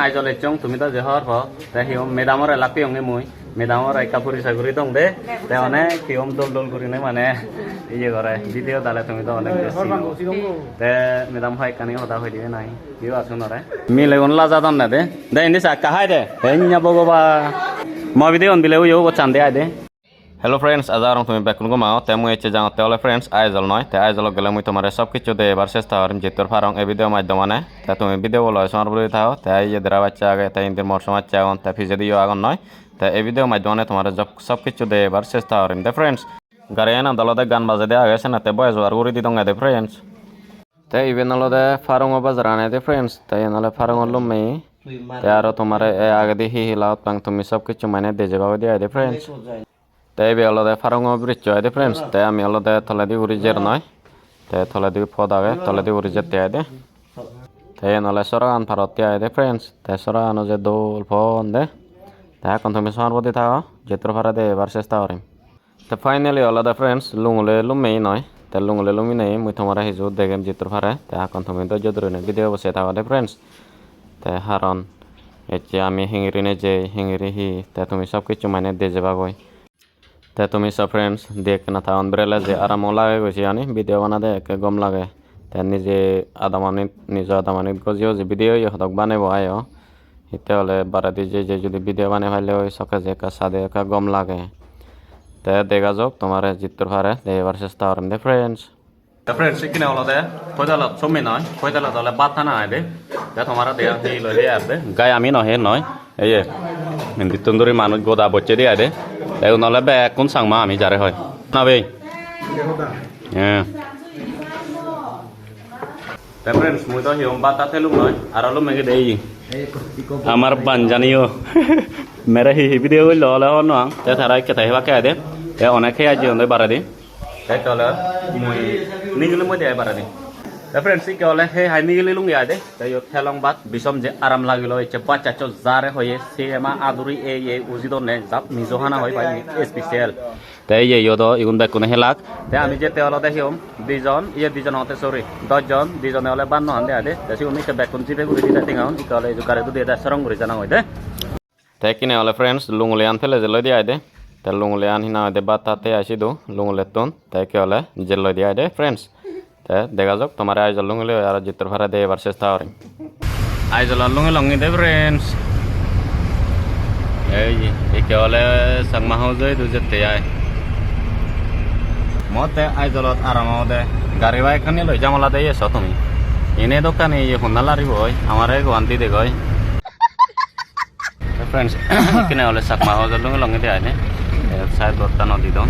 aizole chong tumi to je hor pho te hiom medamor lapi onge mui medamor ai kapuri saguri dong de te one hiom dol guri ne mane iye gore video dale tumi to onek te medam hai kani hoda hoi dibe nai bio asun ore mile on la jadon na de indi sa kahai de enya bogoba mo video on bile yo go chande ai de. Hello friends, azarong তুমি বেকুন গো মাও তেমু এচে যাও তেলে friends Aizawl নয় তে আইজল গেলে মুই তোমারে সব কিছু দে এবার চেষ্টা করিম জিতর ফারং এই ভিডিও মাধ্যমে তে তুমি ভিডিও লয় সমার বলি থাও তে এই দেরা বাচ্চা আগে তে ইনদের মরসম আচ্ছা আগন তে ফিজে দিও আগন নয় তে এই ভিডিও মাধ্যমে তোমারে সব কিছু দে এবার চেষ্টা করিম দে फ्रेंड्स গারে না দলতে গান বাজে দে আগে না তে বয়স আর গুরি দি দঙ্গা দে फ्रेंड्स তে ইভেন লদে ফারং বাজার আনে দে फ्रेंड्स তে নলে ফারং লুমে তে আর তোমারে আগে দি হিলাও পাং তুমি সব কিছু মানে দে যাবা দে দে फ्रेंड्स তাই বে অলদে ফারং ব্রিজ জয় দে फ्रेंड्स তাই আমি অলদে তলাদি উরিজের নয় তাই তলাদি ফদাগে তলাদি উরিজের তে দে তাই নলে সরান ফারতে আই দে फ्रेंड्स তাই সরান যে দোল ফোন দে তাই কোন তুমি সরবদি থাও যেত্র ফারা দে এবার চেষ্টা করিম তো ফাইনালি অলদে फ्रेंड्स লুংলে লুমেই নয় তাই লুংলে লুমি নেই মুই তোমারা হিজু দেখেম যেত্র ফারা তাই কোন তুমি তো যদরনে ভিডিও বসে থাও দে फ्रेंड्स তাই হারন এচে আমি হিংরিনে যে হিংরি হি তাই তুমি সব কিছু মানে দে যাবা গই তে তুমি সব फ्रेंड्स देख ना था अनब्रेला जे आराम लागे गछि आनी वीडियो बना दे के गम लागे ते निजे आधा मिनिट को जे वीडियो ये हदक बानेबो आयो हिते हले बारा दि जे যদি ভিডিও বানে ফাইলে ওই সকে যে কা সাদে কা গম লাগে তে দেখা যাক তোমারে জিতর পারে দে এবার চেষ্টা করম দে फ्रेंड्स তে फ्रेंड्स কিনে হলো দে কয়দালা সমি নয় কয়দালা দলে বাতা না আইবে তে তোমারা দে দি লই আইবে গায় আমি নহে নয় এই মিন্দি তন্দুরি মানুষ গোদা বচ্চে দি আইবে তাই নলে বে কোন সাংমা আমি যারে হয় না বে হ্যাঁ তে फ्रेंड्स মুই তো হিম বাতা তেলুম নয় আর আলু মেগে দেই আমার বানজানিও মেরে হি ভিডিও হইল হলে হন তে তারাই কে তাইবা কে দে তে অনেকে আজ অনে বারাদি তাই তলে মুই নিগলে মই দে বারাদি তে फ्रेंड्स কি হলে হে হাই নিগলে লুং ইয়া দে তাই খেলং বাত বিষম যে আরাম লাগিল এচে বাচ্চা চ জারে হয়ে সেমা আদুরি এই উজিদন নে জাপ মিজোহানা হই পাই স্পেশাল তাই ইয়দ ইগুন বেকুনে হেলাক তে আমি যে তেল দেখিম দুইজন দুইজন হতে সরি 10 জন দুইজনে হলে 52 হান দে আদে তাসি উনি কে বেকুন জিবে গুরি দিতা টিঙাউন কি কলে জু কারে দু দে সরং গুরি জানা হই দে তাই কিনে হলে फ्रेंड्स লুংলে আন ফেলে যে লই দি আইদে তে লুংলে আন হিনা দে বাতাতে আসি দু লুংলে তুন তাই কে হলে যে লই দি আইদে फ्रेंड्स তে দেখা যাক তোমার আইজল লুংলে আর জিতর ভাড়া দে এবার চেষ্টা করি আইজল লুংলে লঙ্গি দে फ्रेंड्स এই কে হলে সংমা হও জয় দু যেতে আই মতে আইজলত আরামাও দে গাড়ি বাইক খানি লই জামলা দে এসো তুমি এনে দোকানে এই হুন্না লারিব হয় আমারে গোয়ান্তি দে গয় फ्रेंड्स কিনে হলে সাকমা হও জল লঙ্গি দে আইনে সাইড বর্তা নদী দন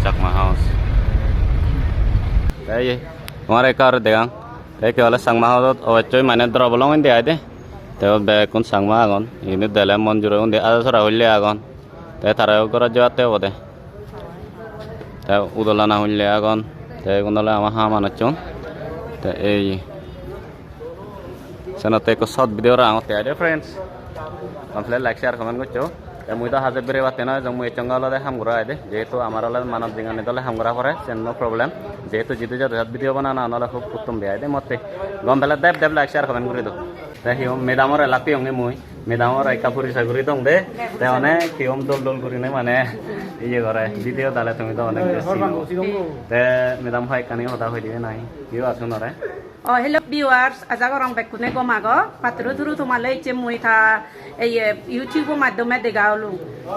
Chakma House. Đây, ngoài cái được không? Đây cái là sang ma house, ở chỗ mà nên drop long in đây đấy. Thế be con sang ma con, ini đây là món juru ini ada sora hulia con. Thế thà rồi có ra thế vậy đấy. Thế udolana hulia con, thế con đó là maha mà nó chốn. Thế sana te ko short video ra ngote ada friends. Complete like share comment করছো। মুই তো হাজে বেরে বাতে না জং মুই চঙ্গালদে হামগুরা আইদে যেহেতু আমার হলে মানব জিঙ্গানি দলে হামগুরা পরে সেন নো প্রবলেম যেহেতু জিতু যা ভিডিও বানানো নলে খুব উত্তম বেয়াই দে মতে গম ফেলা দেব লাইক শেয়ার কমেন্ট করে দো তাই হিম মেদামর লাপি অঙ্গে মুই মেদামর আইকা পুরি সাগুরি দং দে তাই অনেক হিম দল করি নাই মানে ইয়ে করে ভিডিও দালে তুমি তো অনেক তে মেদাম ভাই কানি হতা হই দিবে নাই কিও আছো নরে hello viewers ajago rong bekune go mago patru thuru tumalei che mui tha ei youtube মাধ্যমে দেগাওলু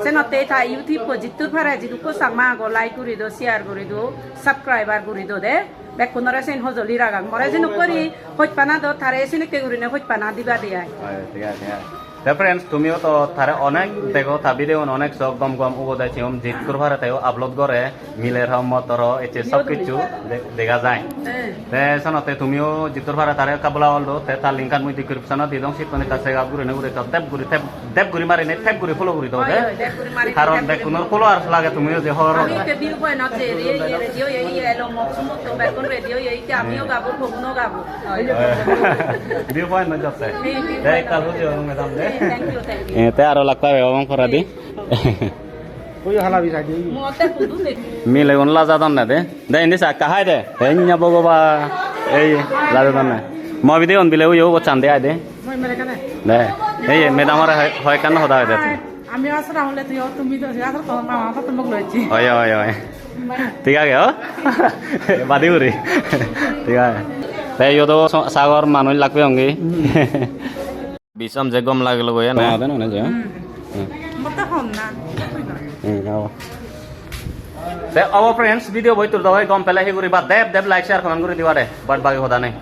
সেনতে থা youtube ko jitur phara jidu ko sangma go like kuri do share kuri do subscriber kuri do de bekunore sen hojoli ragang more jenu kori hoj pana do thare sinike kuri ne hoj pana diba dia ঠিক আছে তে friends তুমিও তো থারে অনেক দেখো থা video অনেক সব গম গম উবদাই ছিম জিত করভারে তাইও আপলোড করে মিলের মতর এচে সব কিছু দেখা যায় তে সনতে তুমিও জিতর ভারে তারে কাবলা হলো তে তার লিংকান মুই ডিসক্রিপশন দি দং সিকনে কাছে গাব গুরি নে গুরি দেব গুরি মারি নে টেপ গুরি ফলো গুরি দাও দে কারণ দেখুন ফলো আর লাগে তুমিও যে হর আমি তে বিউ কই না যে রেডিও এই এলো মকসুমত তো বেকন রেডিও এই তে আমিও গাবো ফগুনো গাবো বিউ পয়েন্ট না যাচ্ছে এই কালো যে madam they te aro lakpa bang kora di Oi hala bisa di. Mote kudu de. Mile on la jadon na de. De ini sa kahai de. Enya bogoba ei la jadon na. মই video on bile yo chande ai de মই মেরে কেন de ei medamor hoy kan hoda hoy de আমি আসলে হলে তুই তুমি তো আসলে মামা তো তুমি লইছি hoy hoy hoy ঠিক আছে ও বাদি করি ঠিক আছে তাই yo তো সাগর মানুষ লাগবে হঙ্গি বিষম যে গম লাগলো গয়া না দেন না যে মতো হম না তে our friends video boi tur dawai gom pela he guri ba deb like share comment guri diware but bagi hoda nei